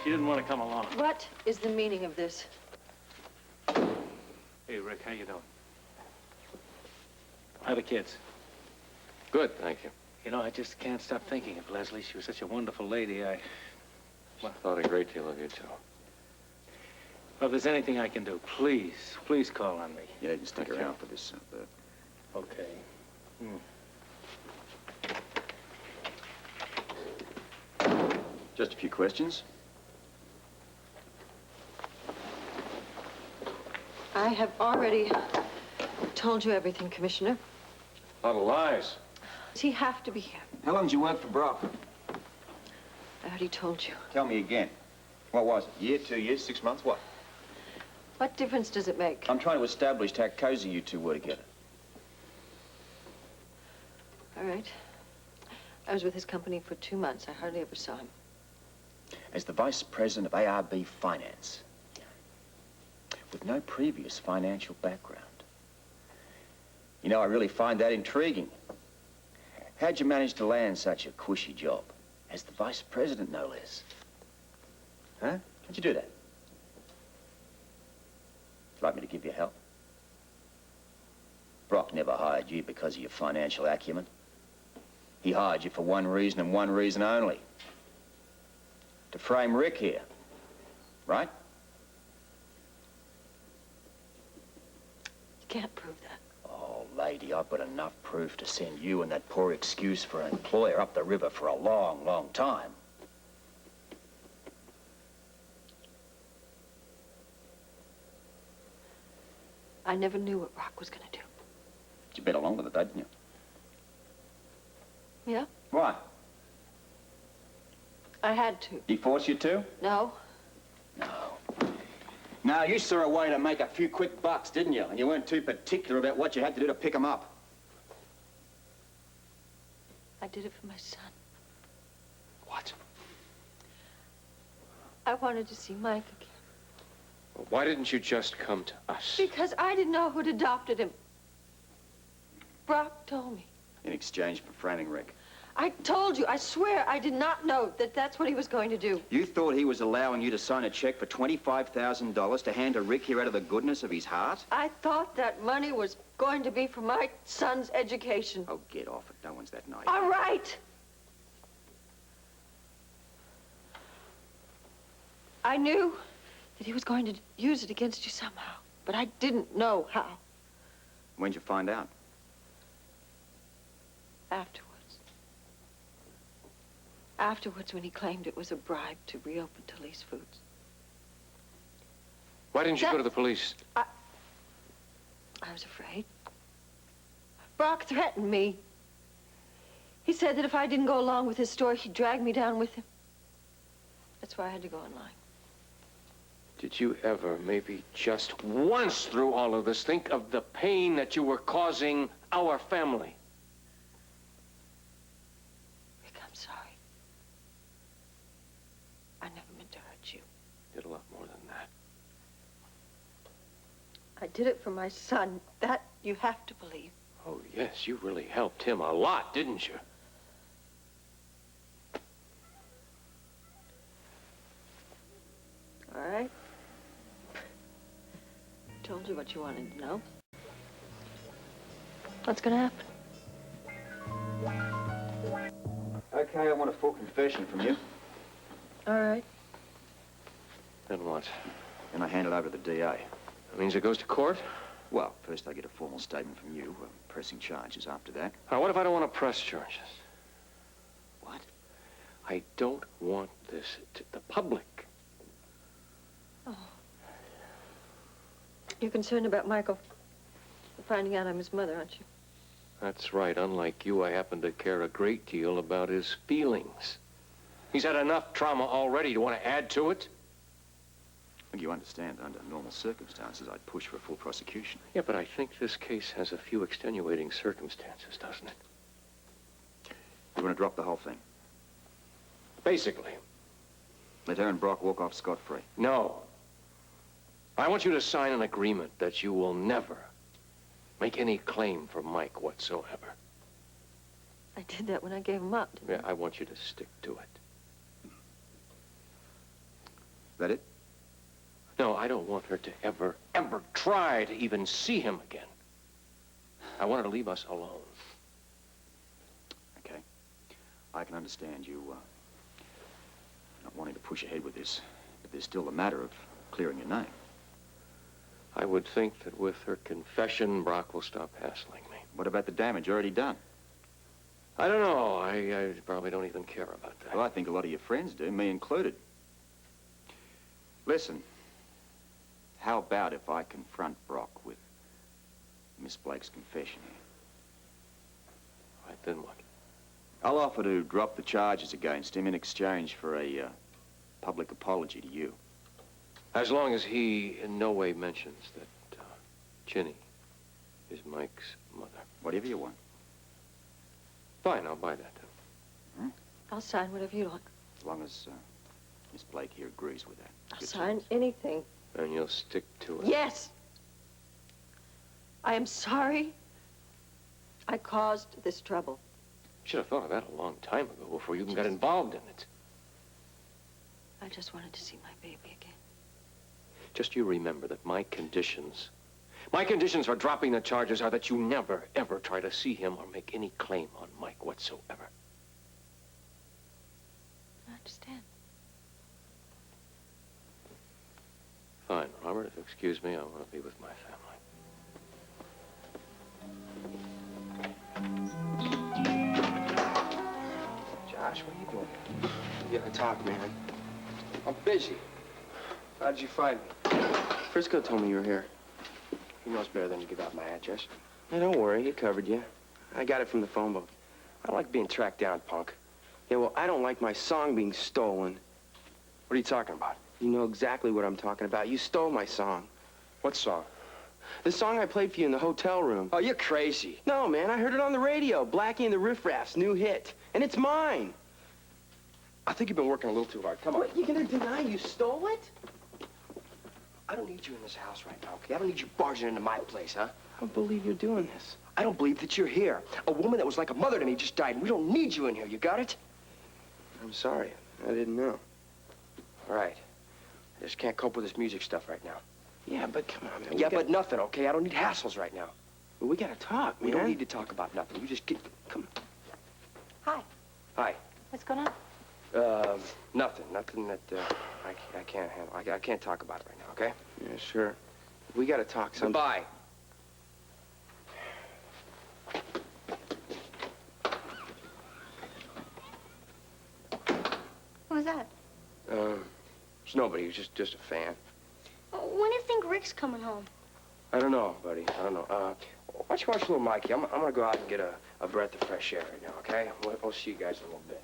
She didn't want to come along. What is the meaning of this? Hey, Rick, how you doing? How are the kids? Good, thank you. You know, I just can't stop thinking of Lesley. She was such a wonderful lady. Well, I thought a great deal of you, too. Well, if there's anything I can do, please call on me. You needn't stick around for this, Bert. Okay. Just a few questions. I have already told you everything, Commissioner. A lot of lies. Does he have to be here? How long did you work for Brock? I already told you. Tell me again. What was it? Year, 2 years, 6 months, what? What difference does it make? I'm trying to establish how cozy you two were together. All right. I was with his company for 2 months. I hardly ever saw him. As the vice president of ARB Finance, with no previous financial background. You know, I really find that intriguing. How'd you manage to land such a cushy job? As the vice president, no less. Huh? How'd you do that? Would you like me to give you help? Brock never hired you because of your financial acumen. He hired you for one reason and one reason only. To frame Rick here, right? You can't prove that. Oh, lady, I've got enough proof to send you and that poor excuse for an employer up the river for a long, long time. I never knew what Brock was going to do. You bet along with it, though, didn't you? Yeah? Why? I had to. He forced you to? No. No. No, you saw a way to make a few quick bucks, didn't you? And you weren't too particular about what you had to do to pick him up. I did it for my son. What? I wanted to see Mike again. Well, why didn't you just come to us? Because I didn't know who'd adopted him. Brock told me. In exchange for framing Rick. I told you, I swear, I did not know that that's what he was going to do. You thought he was allowing you to sign a check for $25,000 to hand to Rick here out of the goodness of his heart? I thought that money was going to be for my son's education. Oh, get off it. No one's that naive. All right. I knew that he was going to use it against you somehow, but I didn't know how. When'd you find out? Afterwards. Afterwards, when he claimed it was a bribe to reopen Talese Foods. Why didn't you go to the police? I was afraid. Brock threatened me. He said that if I didn't go along with his story, he'd drag me down with him. That's why I had to go online. Did you ever, maybe just once through all of this, think of the pain that you were causing our family? Rick, I'm sorry. I never meant to hurt you. Did a lot more than that. I did it for my son. That you have to believe. Oh, yes, you really helped him a lot, didn't you? All right. I told you what you wanted to know. What's gonna happen? Okay, I want a full confession from you. All right. Then what? And I hand it over to the DA. That means it goes to court? Well, first I get a formal statement from you, pressing charges after that. Now, what if I don't want to press charges? What? I don't want this to the public. Oh. You're concerned about Michael finding out I'm his mother, aren't you? That's right. Unlike you, I happen to care a great deal about his feelings. He's had enough trauma already. Do you want to add to it? Well, you understand, under normal circumstances, I'd push for a full prosecution. Yeah, but I think this case has a few extenuating circumstances, doesn't it? You want to drop the whole thing? Basically. Let her and Brock walk off scot-free. No. I want you to sign an agreement that you will never make any claim for Mike whatsoever. I did that when I gave him up, didn't Yeah, I want you to stick to it. That it? No, I don't want her to ever try to even see him again. I want her to leave us alone. Okay. I can understand you, not wanting to push ahead with this, but there's still the matter of clearing your name. I would think that with her confession, Brock will stop hassling me. What about the damage already done? I don't know. I probably don't even care about that. Well, I think a lot of your friends do, me included. Listen, how about if I confront Brock with Miss Blake's confession here? Right, then what? I'll offer to drop the charges against him in exchange for a public apology to you. As long as he in no way mentions that Ginny is Mike's mother. Whatever you want. Fine, I'll buy that then. I'll sign whatever you like. As long as Miss Blake here agrees with that. I'll Good sign terms. anything. And you'll stick to it. Yes. I am sorry I caused this trouble. Should have thought of that a long time ago before you even got involved in it. I just wanted to see my baby again. Just you remember that my conditions for dropping the charges are that you never, ever try to see him or make any claim on Mike whatsoever. I understand. Fine, Robert, if you'll excuse me, I want to be with my family. Josh, what are you doing? We gotta talk, man. I'm busy. How did you find me? Frisco told me you were here. He knows better than to give out my address. Hey, don't worry, he covered you. I got it from the phone book. I don't like being tracked down, punk. Yeah, well, I don't like my song being stolen. What are you talking about? You know exactly what I'm talking about. You stole my song. What song? The song I played for you in the hotel room. Oh, you're crazy. No, man, I heard it on the radio. Blackie and the Riff Raff's new hit. And it's mine. I think you've been working a little too hard. Come on. What, you gonna deny you stole it? I don't need you in this house right now, okay? I don't need you barging into my place, huh? I don't believe you're doing this. I don't believe that you're here. A woman that was like a mother to me just died, and we don't need you in here. You got it? I'm sorry. I didn't know. All right. I just can't cope with this music stuff right now. Yeah, but come on, man. Yeah, but nothing, okay? I don't need hassles right now. Well, we gotta talk, man. We don't need to talk about nothing. You just get... Come. Hi. Hi. What's going on? Nothing. Nothing that, I can't handle. I can't talk about it right now, okay? Yeah, sure. We gotta talk sometime. Goodbye. Who was that? It's nobody. He's just a fan. When do you think Rick's coming home? I don't know, buddy. I don't know. Why don't you watch little Mikey? I'm gonna go out and get a breath of fresh air right now, okay? We'll see you guys in a little bit.